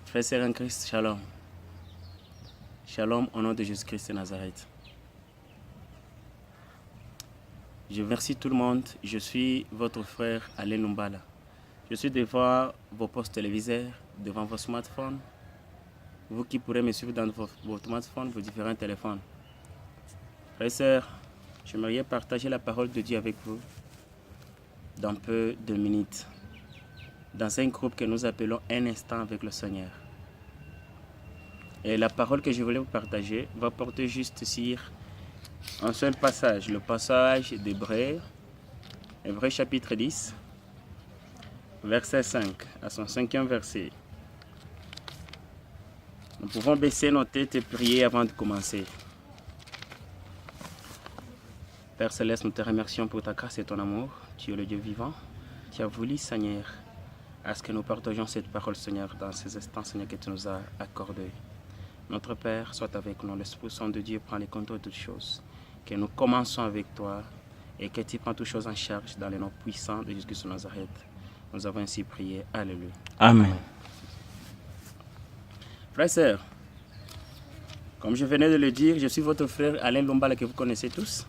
Frères et sœurs en Christ, shalom. Shalom au nom de Jésus-Christ de Nazareth. Je remercie tout le monde. Je suis votre frère Alain Lumbala. Je suis devant vos postes téléviseurs, devant vos smartphones. Vous qui pourrez me suivre dans vos smartphones, vos différents téléphones. Frères et sœurs, j'aimerais partager la parole de Dieu avec vous dans peu de minutes. Dans un groupe que nous appelons Un instant avec le Seigneur. Et la parole que je voulais vous partager va porter juste sur un seul passage, le passage d'Hébreux, Hébreux chapitre 10, verset 5, à son 5e verset. Nous pouvons baisser nos têtes et prier avant de commencer. Père Céleste, nous te remercions pour ta grâce et ton amour. Tu es le Dieu vivant. Tu as voulu, Seigneur, à ce que nous partagions cette parole, Seigneur, dans ces instants, Seigneur, que tu nous as accordés. Notre Père, soit avec nous. L'Esprit Saint de Dieu prend les contrôles de toutes choses. Que nous commençons avec toi et que tu prends toutes choses en charge dans les noms puissants de Jésus-Christ de Nazareth. Nous avons ainsi prié. Alléluia. Amen. Frères et sœurs, comme je venais de le dire, je suis votre frère Alain Lumbala que vous connaissez tous.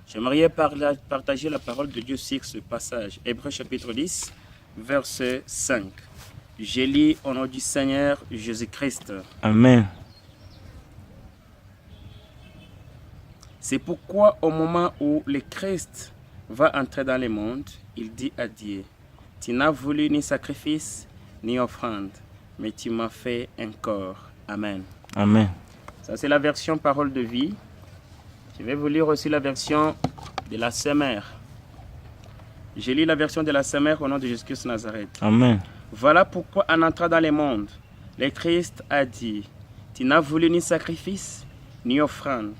J'aimerais partager la parole de Dieu sur ce passage. Hébreux chapitre 10, verset 5. Je lis au nom du Seigneur Jésus-Christ. Amen. C'est pourquoi au moment où le Christ va entrer dans le monde, il dit à Dieu, « Tu n'as voulu ni sacrifice, ni offrande, mais tu m'as fait un corps. » Amen. Amen. Ça, c'est la version parole de vie. Je vais vous lire aussi la version de la Semeur. Je lis la version de la Semeur au nom de Jésus-Christ de Nazareth. Amen. Voilà pourquoi en entrant dans le monde, le Christ a dit, « Tu n'as voulu ni sacrifice, ni offrande.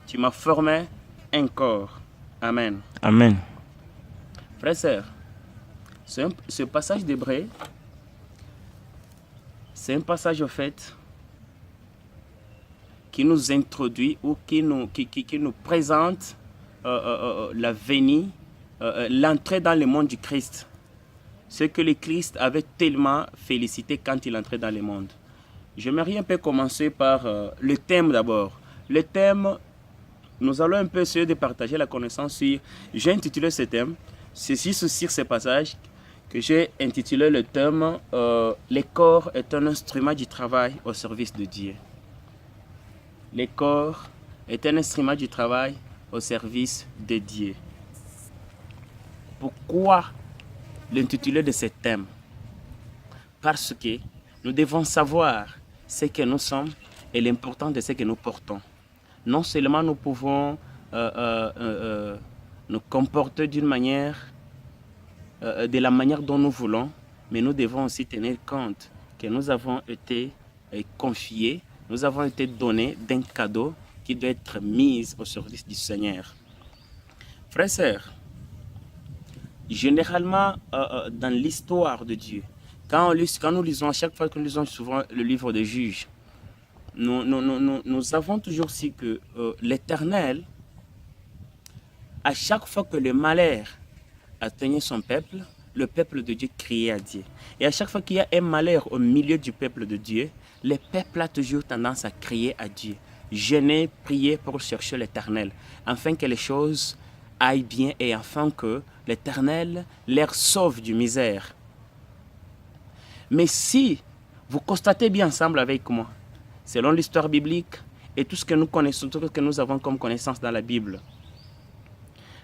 Tu m'as formé un corps. » Amen. Amen. Frères et sœurs, ce passage d'Hébreux, c'est un passage au fait qui nous introduit ou qui nous présente la venue, l'entrée dans le monde du Christ. Ce que le Christ avait tellement félicité quand il entrait dans le monde. J'aimerais un peu commencer par le thème d'abord. Le thème, nous allons un peu essayer de partager la connaissance sur... J'ai intitulé ce thème, c'est sur ce passage que j'ai intitulé le thème « Le corps est un instrument du travail au service de Dieu ». Le corps est un instrument du travail au service de Dieu. Pourquoi l'intitulé de ce thème? Parce que nous devons savoir ce que nous sommes et l'importance de ce que nous portons. Non seulement nous pouvons nous comporter d'une manière, de la manière dont nous voulons, mais nous devons aussi tenir compte que nous avons été confiés, nous avons été donnés d'un cadeau qui doit être mis au service du Seigneur. Frères et sœurs, généralement, dans l'histoire de Dieu, quand nous lisons, à chaque fois que nous lisons souvent le livre des Juges, nous avons toujours su que l'Éternel, à chaque fois que le malheur atteignait son peuple, le peuple de Dieu criait à Dieu. Et à chaque fois qu'il y a un malheur au milieu du peuple de Dieu, le peuple a toujours tendance à crier à Dieu. Jeûner, prier pour chercher l'Éternel, afin que les choses aillent bien et afin que l'Éternel leur sauve du misère. Mais si vous constatez bien ensemble avec moi, selon l'histoire biblique et tout ce que nous connaissons, tout ce que nous avons comme connaissance dans la Bible,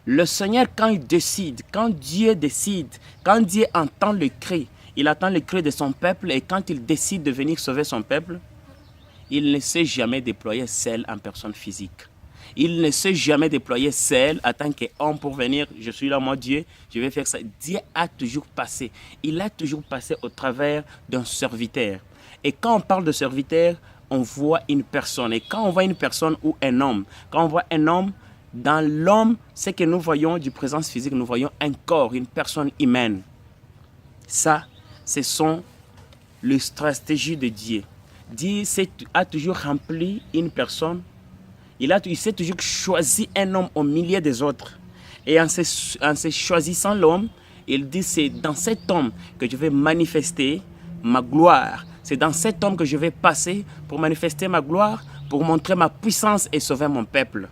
le Seigneur, quand il décide, quand Dieu décide, quand Dieu entend le cri, il attend le cri de son peuple et quand il décide de venir sauver son peuple, il ne sait jamais déployer seul en personne physique. Il ne sait jamais déployer seul en tant qu'homme pour venir, je suis là, moi Dieu, je vais faire ça. Dieu a toujours passé. Il a toujours passé au travers d'un serviteur. Et quand on parle de serviteur, on voit une personne. Et quand on voit une personne ou un homme, quand on voit un homme, dans l'homme, ce que nous voyons du présence physique, nous voyons un corps, une personne humaine. Ça, ce sont les stratégies de Dieu. Dieu a toujours rempli une personne. Il s'est toujours choisi un homme au milieu des autres. Et en se choisissant l'homme, il dit c'est dans cet homme que je vais manifester ma gloire. C'est dans cet homme que je vais passer pour manifester ma gloire, pour montrer ma puissance et sauver mon peuple.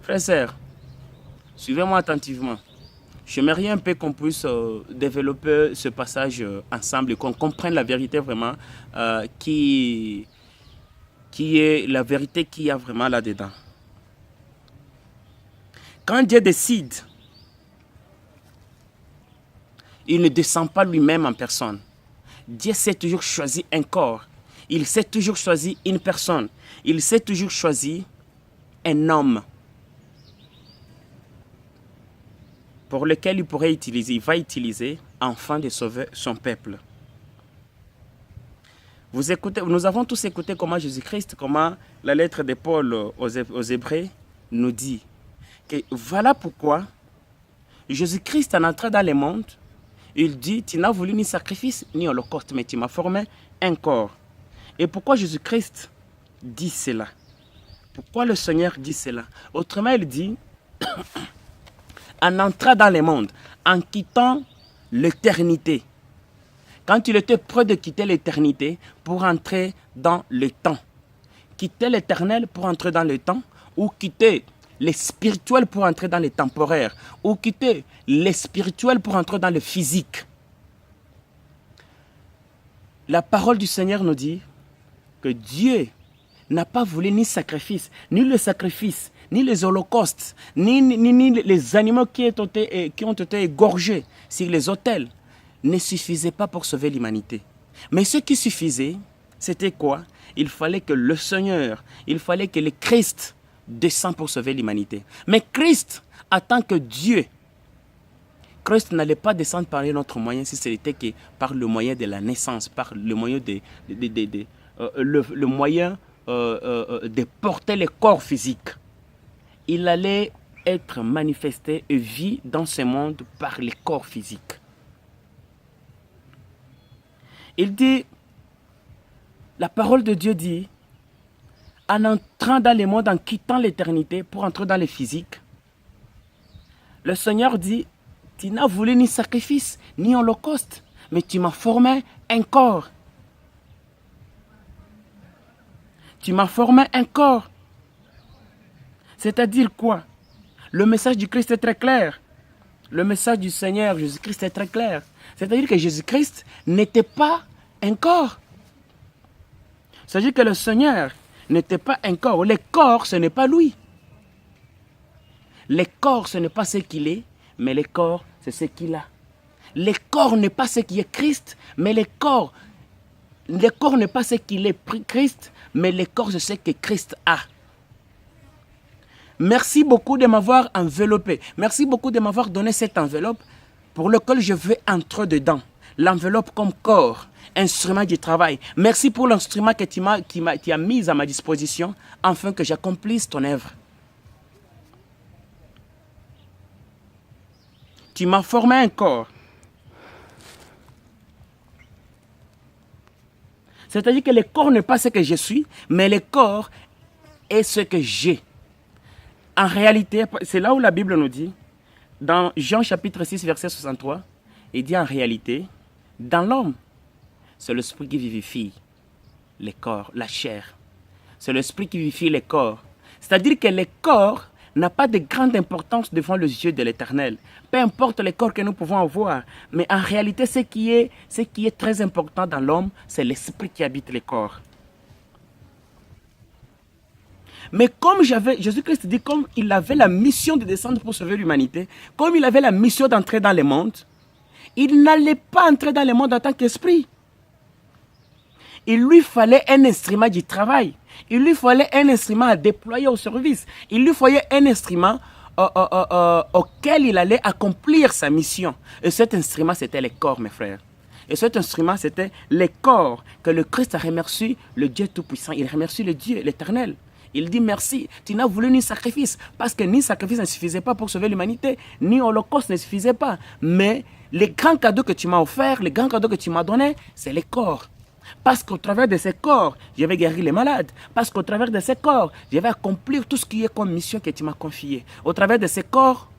Frères et sœurs, suivez-moi attentivement. J'aimerais un peu qu'on puisse développer ce passage ensemble et qu'on comprenne la vérité vraiment qui est la vérité qu'il y a vraiment là-dedans. Quand Dieu décide, il ne descend pas lui-même en personne. Dieu sait toujours choisir un corps. Il sait toujours choisir une personne. Il sait toujours choisir un homme pour lequel il pourrait utiliser, il va utiliser afin de sauver son peuple. Vous écoutez, nous avons tous écouté comment Jésus-Christ, comment la lettre de Paul aux Hébreux nous dit que voilà pourquoi Jésus-Christ en entrant dans le monde, il dit, tu n'as voulu ni sacrifice ni holocauste, mais tu m'as formé un corps. Et pourquoi Jésus-Christ dit cela? Pourquoi le Seigneur dit cela? Autrement, il dit, en entrant dans le monde, en quittant l'éternité. Quand il était prêt de quitter l'éternité pour entrer dans le temps. Quitter l'éternel pour entrer dans le temps, ou quitter les spirituels pour entrer dans les temporaires, ou quitter les spirituels pour entrer dans le physique. La parole du Seigneur nous dit que Dieu n'a pas voulu ni sacrifice, ni le sacrifice, ni les holocaustes, ni les animaux qui ont été égorgés sur les autels, ne suffisaient pas pour sauver l'humanité. Mais ce qui suffisait, c'était quoi? Il fallait que le Seigneur, il fallait que le Christ descend pour sauver l'humanité. Mais Christ, en tant que Dieu, Christ n'allait pas descendre par un autre moyen si ce n'était que par le moyen de la naissance, par le moyen le moyen de porter le corps physique. Il allait être manifesté et vu dans ce monde par le corps physique. Il dit, la parole de Dieu dit, en entrant dans le monde, en quittant l'éternité pour entrer dans le physique, le Seigneur dit, tu n'as voulu ni sacrifice, ni holocauste, mais tu m'as formé un corps. Tu m'as formé un corps. C'est-à-dire quoi? Le message du Christ est très clair. Le message du Seigneur Jésus-Christ est très clair. C'est-à-dire que Jésus-Christ n'était pas un corps. C'est-à-dire que le Seigneur n'était pas un corps. Le corps, ce n'est pas lui. Le corps, ce n'est pas ce qu'il est, mais le corps, c'est ce qu'il a. Le corps n'est pas ce qui est Christ, mais le corps n'est pas ce qu'il est Christ, mais le corps, c'est ce que Christ a. Merci beaucoup de m'avoir enveloppé. Merci beaucoup de m'avoir donné cette enveloppe pour laquelle je veux entrer dedans. L'enveloppe comme corps, instrument du travail. Merci pour l'instrument que tu as mis à ma disposition afin que j'accomplisse ton œuvre. Tu m'as formé un corps. C'est-à-dire que le corps n'est pas ce que je suis, mais le corps est ce que j'ai. En réalité, c'est là où la Bible nous dit, dans Jean chapitre 6, verset 63, il dit en réalité, dans l'homme, c'est l'esprit qui vivifie le corps, la chair. C'est l'esprit qui vivifie le corps. C'est-à-dire que le corps n'a pas de grande importance devant les yeux de l'Éternel. Peu importe les corps que nous pouvons avoir, mais en réalité, ce qui est très important dans l'homme, c'est l'esprit qui habite le corps. Mais comme Jésus-Christ dit, comme il avait la mission de descendre pour sauver l'humanité, comme il avait la mission d'entrer dans le monde, il n'allait pas entrer dans le monde en tant qu'esprit. Il lui fallait un instrument du travail. Il lui fallait un instrument à déployer au service. Il lui fallait un instrument auquel il allait accomplir sa mission. Et cet instrument, c'était le corps, mes frères. Et cet instrument, c'était le corps que le Christ a remercié, le Dieu Tout-Puissant. Il remercie le Dieu, l'Éternel. Il dit merci, tu n'as voulu ni sacrifice, parce que ni sacrifice ne suffisait pas pour sauver l'humanité, ni holocauste ne suffisait pas. Mais les grands cadeaux que tu m'as offerts, les grands cadeaux que tu m'as donnés, c'est les corps. Parce qu'au travers de ces corps, je vais guérir les malades. Parce qu'au travers de ces corps, je vais accomplir tout ce qui est comme mission que tu m'as confiée. Au travers de ces corps,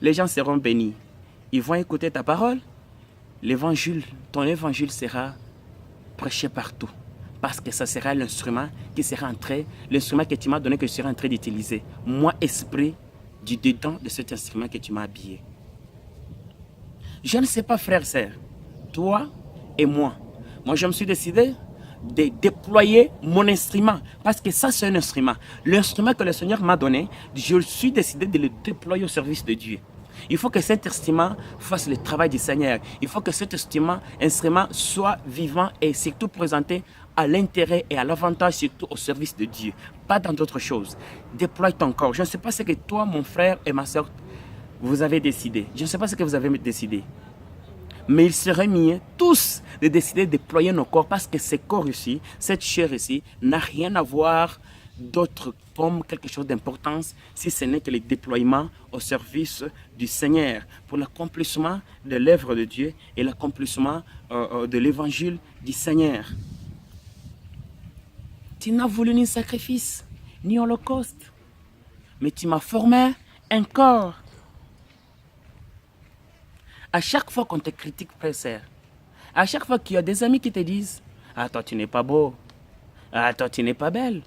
les gens seront bénis. Ils vont écouter ta parole. ton évangile sera prêché partout. Parce que ça sera l'instrument l'instrument que tu m'as donné, que je serai en train d'utiliser. Moi, esprit du dedans de cet instrument que tu m'as habillé. Je ne sais pas, frère, sœur, toi et moi. Moi, je me suis décidé de déployer mon instrument. Parce que ça, c'est un instrument. L'instrument que le Seigneur m'a donné, je suis décidé de le déployer au service de Dieu. Il faut que cet instrument fasse le travail du Seigneur. Il faut que cet instrument soit vivant et surtout présenté à l'intérêt et à l'avantage, surtout au service de Dieu. Pas dans d'autres choses. Déploie ton corps. Je ne sais pas ce que toi, mon frère et ma soeur, vous avez décidé. Je ne sais pas ce que vous avez décidé. Mais il serait mieux tous de décider de déployer nos corps parce que ce corps ici, cette chair ici, n'a rien à voir d'autre comme quelque chose d'importance si ce n'est que le déploiement au service du Seigneur pour l'accomplissement de l'œuvre de Dieu et l'accomplissement de l'évangile du Seigneur. Tu n'as voulu ni sacrifice, ni holocauste, mais tu m'as formé un corps. À chaque fois qu'on te critique, frère, à chaque fois qu'il y a des amis qui te disent « Ah, toi, tu n'es pas beau. Ah, toi, tu n'es pas belle.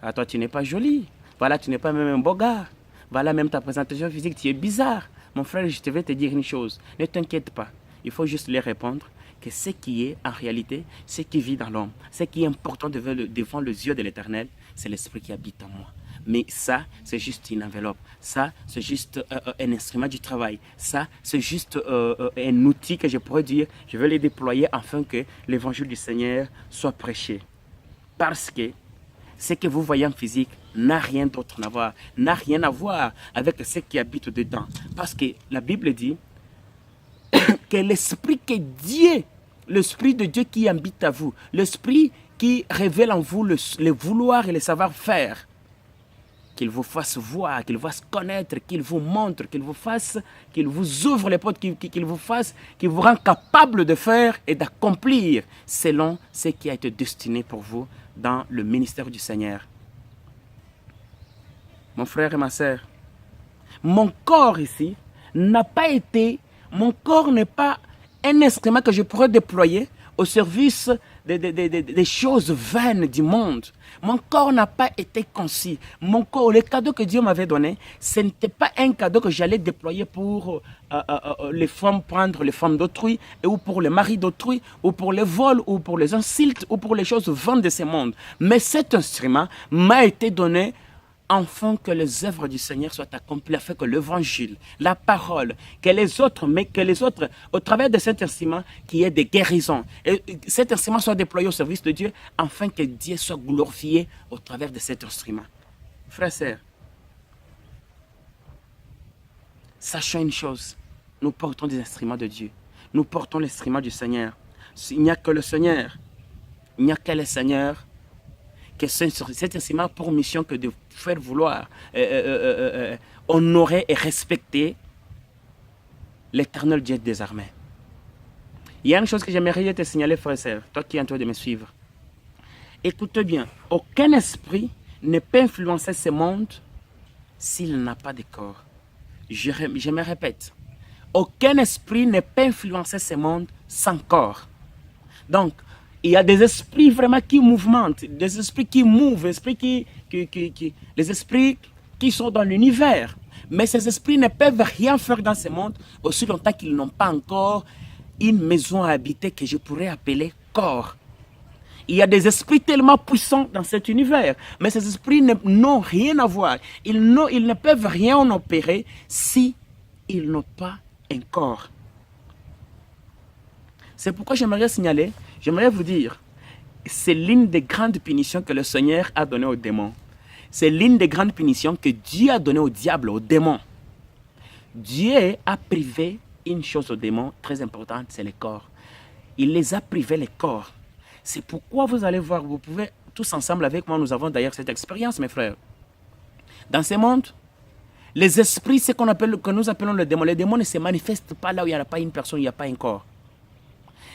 Ah, toi, tu n'es pas jolie. Voilà, tu n'es pas même un beau gars. Voilà, même ta présentation physique, tu es bizarre. » Mon frère, je te vais te dire une chose. Ne t'inquiète pas. Il faut juste leur répondre que ce qui est en réalité, ce qui vit dans l'homme, ce qui est important devant les yeux de l'Éternel, c'est l'esprit qui habite en moi. Mais ça, c'est juste une enveloppe. Ça, c'est juste un instrument du travail. Ça, c'est juste un outil que je pourrais dire, je vais le déployer afin que l'évangile du Seigneur soit prêché. Parce que ce que vous voyez en physique n'a rien d'autre à voir, n'a rien à voir avec ce qui habite dedans. Parce que la Bible dit que l'esprit que Dieu, l'esprit de Dieu qui habite à vous, l'esprit qui révèle en vous le vouloir et le savoir-faire, qu'il vous fasse voir, qu'il vous fasse connaître, qu'il vous montre, qu'il vous ouvre les portes, qu'il vous rend capable de faire et d'accomplir selon ce qui a été destiné pour vous dans le ministère du Seigneur. Mon frère et ma sœur, mon corps ici n'a pas été, mon corps n'est pas un instrument que je pourrais déployer au service des choses vaines du monde. Mon corps n'a pas été conçu. Mon corps, le cadeau que Dieu m'avait donné, ce n'était pas un cadeau que j'allais déployer pour les femmes, prendre les femmes d'autrui, ou pour les maris d'autrui, ou pour les vols, ou pour les insultes, ou pour les choses vaines de ce monde. Mais cet instrument m'a été donné afin que les œuvres du Seigneur soient accomplies, afin que l'évangile, la parole, que les autres, au travers de cet instrument, qu'il y ait des guérisons, et cet instrument soit déployé au service de Dieu, afin que Dieu soit glorifié au travers de cet instrument. Frères et sœurs, sachons une chose, nous portons des instruments de Dieu, nous portons l'instrument du Seigneur. Il n'y a que le Seigneur, il n'y a que le Seigneur, que cet instrument a pour mission que de faire vouloir honorer et respecter l'éternel Dieu des armées. Il y a une chose que j'aimerais te signaler, frère et sœur, toi qui es en train de me suivre. Écoute bien, aucun esprit ne peut influencer ce monde s'il n'a pas de corps. Je me répète, aucun esprit ne peut influencer ce monde sans corps. Donc, il y a des esprits vraiment qui mouvementent, des esprits qui mouvent, les esprits qui sont dans l'univers. Mais ces esprits ne peuvent rien faire dans ce monde aussi longtemps qu'ils n'ont pas encore une maison à habiter que je pourrais appeler corps. Il y a des esprits tellement puissants dans cet univers, mais ces esprits n'ont rien à voir. Ils ne peuvent rien en opérer si ils n'ont pas un corps. C'est pourquoi j'aimerais signaler, j'aimerais vous dire, c'est l'une des grandes punitions que le Seigneur a données aux démons. C'est l'une des grandes punitions que Dieu a données au diable, aux démons. Dieu a privé une chose aux démons très importante, c'est le corps. Il les a privés les corps. C'est pourquoi vous allez voir, vous pouvez tous ensemble avec moi, nous avons d'ailleurs cette expérience, mes frères. Dans ce monde, les esprits, ce que nous appelons les démons ne se manifestent pas là où il n'y a pas une personne, il n'y a pas un corps.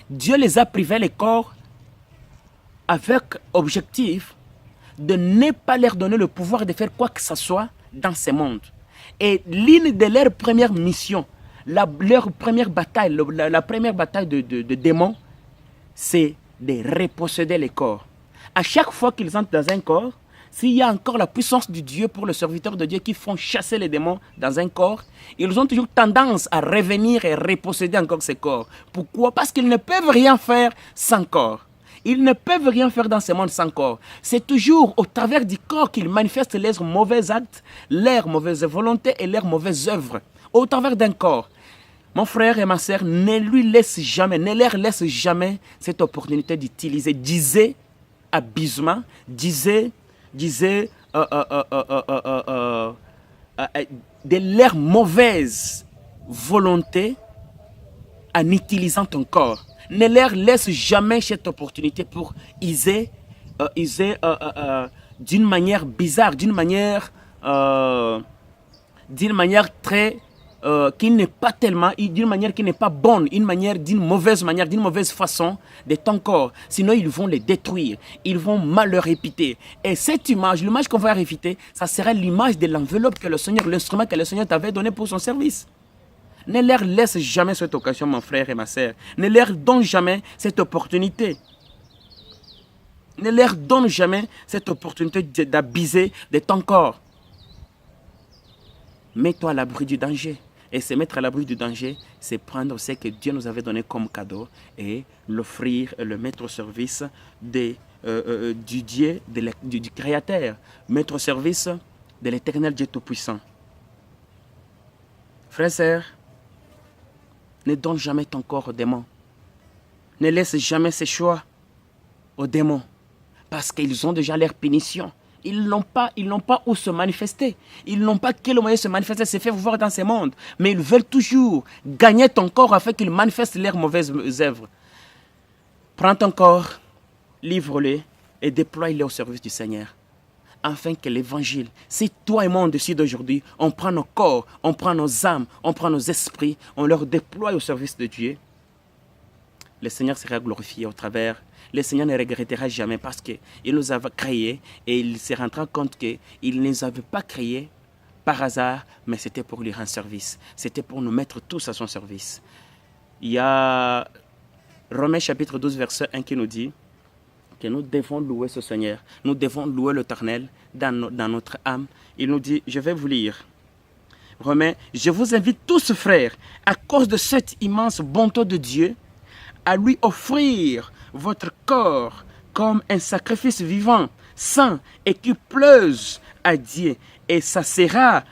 Dieu les a privés les corps avec objectif de ne pas leur donner le pouvoir de faire quoi que ce soit dans ce monde. Et l'une de leurs premières missions, leur première bataille, la première bataille de démons, c'est de reposséder les corps. À chaque fois qu'ils entrent dans un corps, s'il y a encore la puissance du Dieu pour le serviteur de Dieu qui font chasser les démons dans un corps, ils ont toujours tendance à revenir et reposséder encore ces corps. Pourquoi? Parce qu'ils ne peuvent rien faire sans corps. Ils ne peuvent rien faire dans ce monde sans corps. C'est toujours au travers du corps qu'ils manifestent leurs mauvais actes, leurs mauvaises volontés et leurs mauvaises œuvres. Au travers d'un corps. Mon frère et ma sœur, ne leur laisse jamais cette opportunité d'utiliser. Disait abusement, disait de leur mauvaise volonté en utilisant ton corps. Ne leur laisse jamais cette opportunité pour user d'une manière bizarre, d'une manière très qui n'est pas tellement, d'une manière qui n'est pas bonne, d'une mauvaise façon de ton corps. Sinon, ils vont les détruire, ils vont mal le répéter. Et cette image, l'image qu'on va répéter, ça sera l'image de l'enveloppe que le Seigneur, l'instrument que le Seigneur t'avait donné pour son service. Ne leur laisse jamais cette occasion, mon frère et ma sœur. Ne leur donne jamais cette opportunité. Ne leur donne jamais cette opportunité d'abuser de ton corps. Mets-toi à l'abri du danger. Et se mettre à l'abri du danger, c'est prendre ce que Dieu nous avait donné comme cadeau et l'offrir et le mettre au service du Dieu, du Créateur. Mettre au service de l'Éternel Dieu Tout-Puissant. Frères et sœurs, ne donne jamais ton corps aux démons. Ne laisse jamais ces choix aux démons. Parce qu'ils ont déjà leur punition. Ils n'ont pas où se manifester. Ils n'ont pas quel moyen de se manifester, se faire voir dans ce monde. Mais ils veulent toujours gagner ton corps afin qu'ils manifestent leurs mauvaises œuvres. Prends ton corps, livre-le et déploie-le au service du Seigneur. Afin que l'évangile, si toi et moi on décide aujourd'hui, on prend nos corps, on prend nos âmes, on prend nos esprits, on leur déploie au service de Dieu, le Seigneur sera glorifié au travers. Le Seigneur ne regrettera jamais parce qu'il nous a créés et il se rendra compte qu'il ne nous avait pas créés par hasard, mais c'était pour lui rendre service. C'était pour nous mettre tous à son service. Il y a Romains chapitre 12, verset 1 qui nous dit que nous devons louer ce Seigneur. Nous devons louer l'Éternel dans notre âme. Il nous dit, je vais vous lire. Romains, je vous invite tous, frères, à cause de cette immense bonté de Dieu, à lui offrir votre corps comme un sacrifice vivant, saint et qui plaise à Dieu. Et ça sera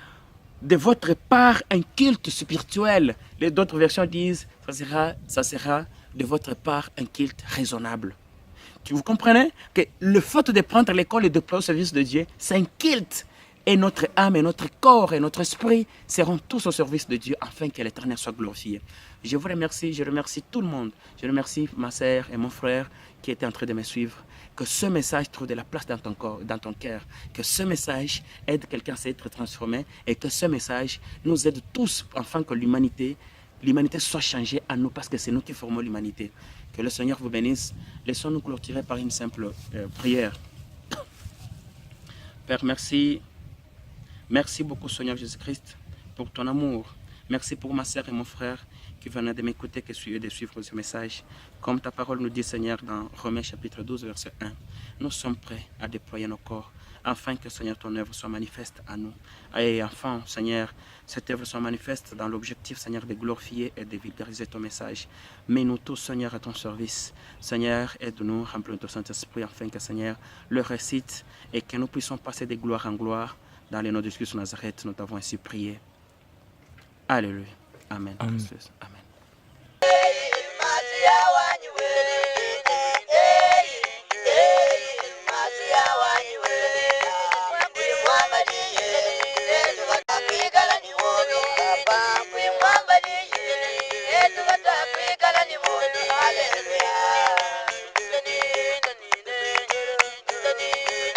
de votre part un culte spirituel. Les d'autres versions disent, ça sera de votre part un culte raisonnable. Vous comprenez que le fait de prendre l'école et de déployer au service de Dieu, c'est un culte. Et notre âme et notre corps et notre esprit seront tous au service de Dieu afin que l'Éternel soit glorifié. Je vous remercie, je remercie tout le monde. Je remercie ma sœur et mon frère qui étaient en train de me suivre. Que ce message trouve de la place dans ton corps, dans ton cœur. Que ce message aide quelqu'un à être transformé et que ce message nous aide tous afin que l'humanité soit changée à nous parce que c'est nous qui formons l'humanité. Que le Seigneur vous bénisse. Laissons-nous clôturer par une simple prière. Père, merci. Merci beaucoup, Seigneur Jésus-Christ, pour ton amour. Merci pour ma sœur et mon frère qui venaient de m'écouter, et de suivre ce message. Comme ta parole nous dit, Seigneur, dans Romains chapitre 12, verset 1, nous sommes prêts à déployer nos corps afin que, Seigneur, ton œuvre soit manifeste à nous. Et enfin, Seigneur, cette œuvre soit manifeste dans l'objectif, Seigneur, de glorifier et de vulgariser ton message. Mets-nous tous, Seigneur, à ton service. Seigneur, aide-nous, remplis ton Saint-Esprit afin que, Seigneur, le récite et que nous puissions passer de gloire en gloire. Dans le nom de Jésus de Nazareth, nous t'avons ainsi prié. Alléluia. Amen. Amen.